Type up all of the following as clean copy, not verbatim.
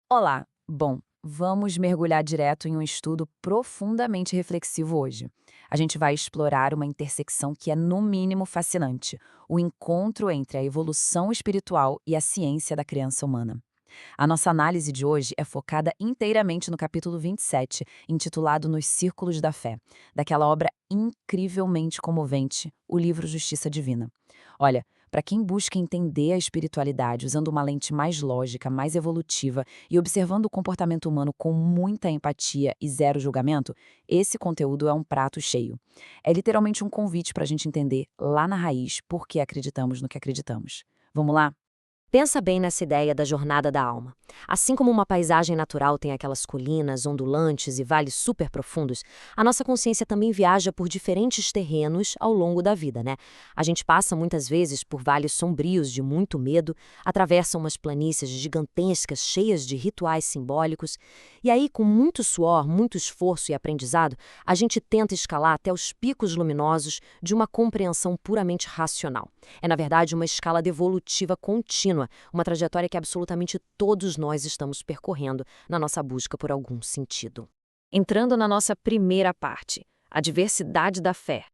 Olá! Bom, vamos mergulhar direto em um estudo profundamente reflexivo hoje. A gente vai explorar uma intersecção que é, no mínimo, fascinante: o encontro entre a evolução espiritual e a ciência da criança humana. A nossa análise de hoje é focada inteiramente no capítulo 27, intitulado Nos Círculos da Fé, daquela obra incrivelmente comovente, o livro Justiça Divina. Olha, para quem busca entender a espiritualidade usando uma lente mais lógica, mais evolutiva e observando o comportamento humano com muita empatia e zero julgamento, esse conteúdo é um prato cheio. É literalmente um convite para a gente entender, lá na raiz, por que acreditamos no que acreditamos. Vamos lá? Pensa bem nessa ideia da jornada da alma. Assim como uma paisagem natural tem aquelas colinas ondulantes e vales super profundos, a nossa consciência também viaja por diferentes terrenos ao longo da vida, né? A gente passa muitas vezes por vales sombrios de muito medo, atravessa umas planícies gigantescas cheias de rituais simbólicos, e aí, com muito suor, muito esforço e aprendizado, a gente tenta escalar até os picos luminosos de uma compreensão puramente racional. É, na verdade, uma escala devolutiva contínua, uma trajetória que absolutamente todos nós estamos percorrendo na nossa busca por algum sentido. Entrando na nossa primeira parte, a diversidade da fé.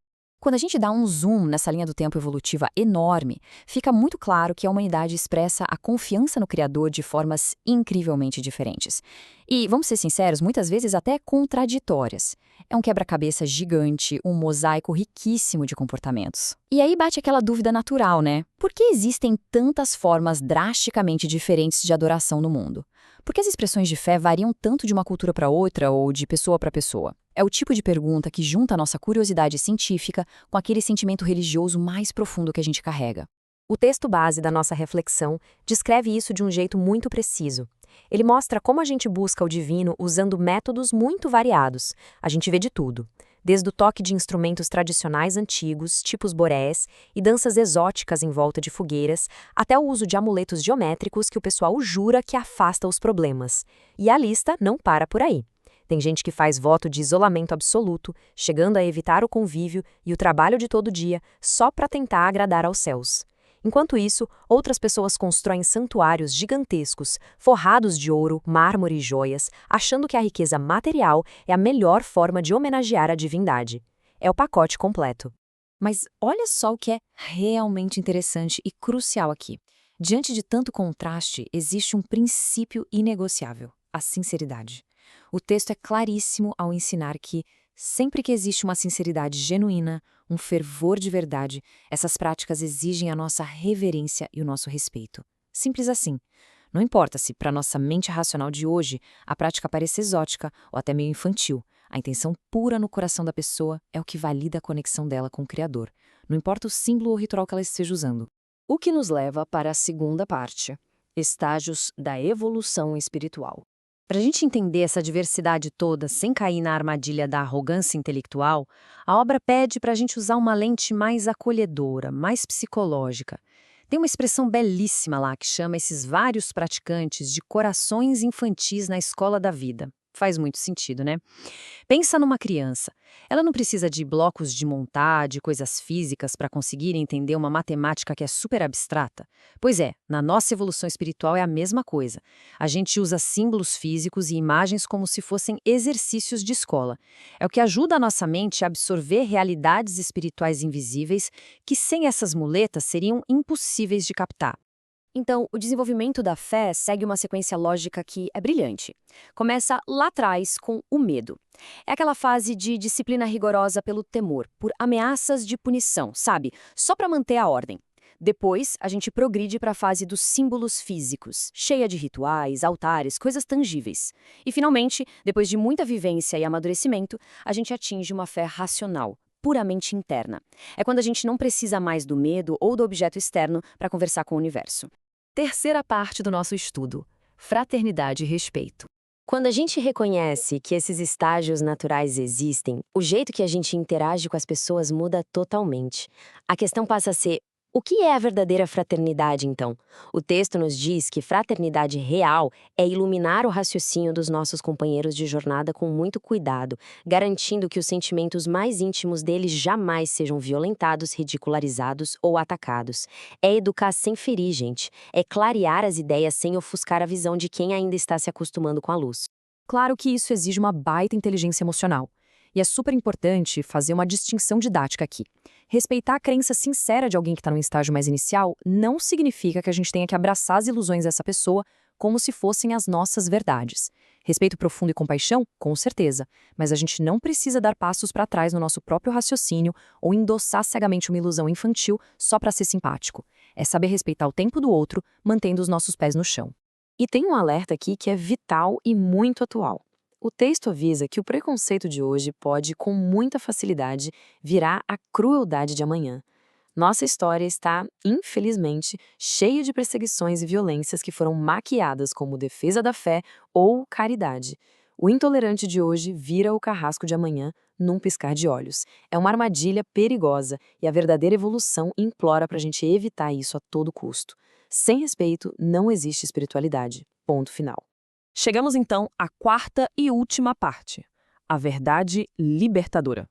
Quando a gente dá um zoom nessa linha do tempo evolutiva enorme, fica muito claro que a humanidade expressa a confiança no Criador de formas incrivelmente diferentes. E, vamos ser sinceros, muitas vezes até contraditórias. É um quebra-cabeça gigante, um mosaico riquíssimo de comportamentos. E aí bate aquela dúvida natural, né? Por que existem tantas formas drasticamente diferentes de adoração no mundo? Por que as expressões de fé variam tanto de uma cultura para outra ou de pessoa para pessoa? É o tipo de pergunta que junta a nossa curiosidade científica com aquele sentimento religioso mais profundo que a gente carrega. O texto base da nossa reflexão descreve isso de um jeito muito preciso. Ele mostra como a gente busca o divino usando métodos muito variados. A gente vê de tudo, desde o toque de instrumentos tradicionais antigos, tipos borés, e danças exóticas em volta de fogueiras, até o uso de amuletos geométricos que o pessoal jura que afasta os problemas. E a lista não para por aí. Tem gente que faz voto de isolamento absoluto, chegando a evitar o convívio e o trabalho de todo dia só para tentar agradar aos céus. Enquanto isso, outras pessoas constroem santuários gigantescos, forrados de ouro, mármore e joias, achando que a riqueza material é a melhor forma de homenagear a divindade. É o pacote completo. Mas olha só o que é realmente interessante e crucial aqui. Diante de tanto contraste, existe um princípio inegociável: a sinceridade. O texto é claríssimo ao ensinar que, sempre que existe uma sinceridade genuína, um fervor de verdade, essas práticas exigem a nossa reverência e o nosso respeito. Simples assim. Não importa se, para nossa mente racional de hoje, a prática parece exótica ou até meio infantil. A intenção pura no coração da pessoa é o que valida a conexão dela com o Criador. Não importa o símbolo ou ritual que ela esteja usando. O que nos leva para a segunda parte: estágios da evolução espiritual. Para a gente entender essa diversidade toda sem cair na armadilha da arrogância intelectual, a obra pede para a gente usar uma lente mais acolhedora, mais psicológica. Tem uma expressão belíssima lá que chama esses vários praticantes de corações infantis na escola da vida. Faz muito sentido, né? Pensa numa criança. Ela não precisa de blocos de montar, de coisas físicas para conseguir entender uma matemática que é super abstrata. Pois é, na nossa evolução espiritual é a mesma coisa. A gente usa símbolos físicos e imagens como se fossem exercícios de escola. É o que ajuda a nossa mente a absorver realidades espirituais invisíveis que sem essas muletas seriam impossíveis de captar. Então, o desenvolvimento da fé segue uma sequência lógica que é brilhante. Começa lá atrás com o medo. É aquela fase de disciplina rigorosa pelo temor, por ameaças de punição, sabe? Só para manter a ordem. Depois, a gente progride para a fase dos símbolos físicos, cheia de rituais, altares, coisas tangíveis. E, finalmente, depois de muita vivência e amadurecimento, a gente atinge uma fé racional, puramente interna. É quando a gente não precisa mais do medo ou do objeto externo para conversar com o universo. Terceira parte do nosso estudo: fraternidade e respeito. Quando a gente reconhece que esses estágios naturais existem, o jeito que a gente interage com as pessoas muda totalmente. A questão passa a ser: O que é a verdadeira fraternidade, então? O texto nos diz que fraternidade real é iluminar o raciocínio dos nossos companheiros de jornada com muito cuidado, garantindo que os sentimentos mais íntimos deles jamais sejam violentados, ridicularizados ou atacados. É educar sem ferir, gente. É clarear as ideias sem ofuscar a visão de quem ainda está se acostumando com a luz. Claro que isso exige uma baita inteligência emocional. E é super importante fazer uma distinção didática aqui. Respeitar a crença sincera de alguém que está no estágio mais inicial não significa que a gente tenha que abraçar as ilusões dessa pessoa como se fossem as nossas verdades. Respeito profundo e compaixão, com certeza, mas a gente não precisa dar passos para trás no nosso próprio raciocínio ou endossar cegamente uma ilusão infantil só para ser simpático. É saber respeitar o tempo do outro, mantendo os nossos pés no chão. E tem um alerta aqui que é vital e muito atual. O texto avisa que o preconceito de hoje pode, com muita facilidade, virar a crueldade de amanhã. Nossa história está, infelizmente, cheia de perseguições e violências que foram maquiadas como defesa da fé ou caridade. O intolerante de hoje vira o carrasco de amanhã num piscar de olhos. É uma armadilha perigosa e a verdadeira evolução implora para a gente evitar isso a todo custo. Sem respeito, não existe espiritualidade. Ponto final. Chegamos então à quarta e última parte, a verdade libertadora.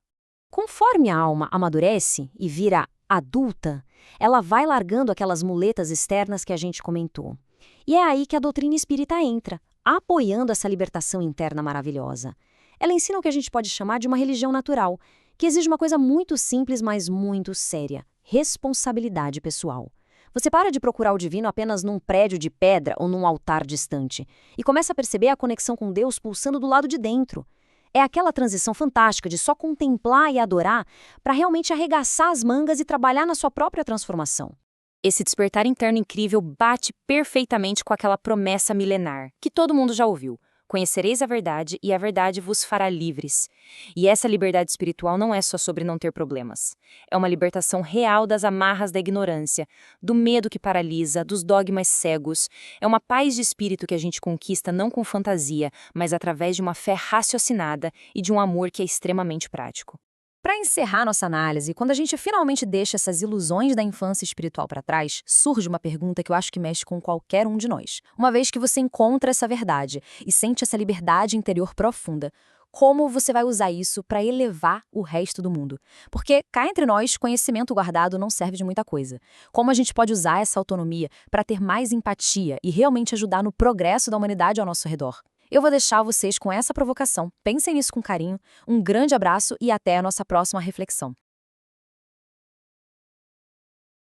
Conforme a alma amadurece e vira adulta, ela vai largando aquelas muletas externas que a gente comentou. E é aí que a doutrina espírita entra, apoiando essa libertação interna maravilhosa. Ela ensina o que a gente pode chamar de uma religião natural, que exige uma coisa muito simples, mas muito séria: responsabilidade pessoal. Você para de procurar o divino apenas num prédio de pedra ou num altar distante e começa a perceber a conexão com Deus pulsando do lado de dentro. É aquela transição fantástica de só contemplar e adorar para realmente arregaçar as mangas e trabalhar na sua própria transformação. Esse despertar interno incrível bate perfeitamente com aquela promessa milenar, que todo mundo já ouviu. Conhecereis a verdade e a verdade vos fará livres. E essa liberdade espiritual não é só sobre não ter problemas. É uma libertação real das amarras da ignorância, do medo que paralisa, dos dogmas cegos. É uma paz de espírito que a gente conquista não com fantasia, mas através de uma fé raciocinada e de um amor que é extremamente prático. Para encerrar nossa análise, quando a gente finalmente deixa essas ilusões da infância espiritual para trás, surge uma pergunta que eu acho que mexe com qualquer um de nós. Uma vez que você encontra essa verdade e sente essa liberdade interior profunda, como você vai usar isso para elevar o resto do mundo? Porque, cá entre nós, conhecimento guardado não serve de muita coisa. Como a gente pode usar essa autonomia para ter mais empatia e realmente ajudar no progresso da humanidade ao nosso redor? Eu vou deixar vocês com essa provocação. Pensem nisso com carinho. Um grande abraço e até a nossa próxima reflexão.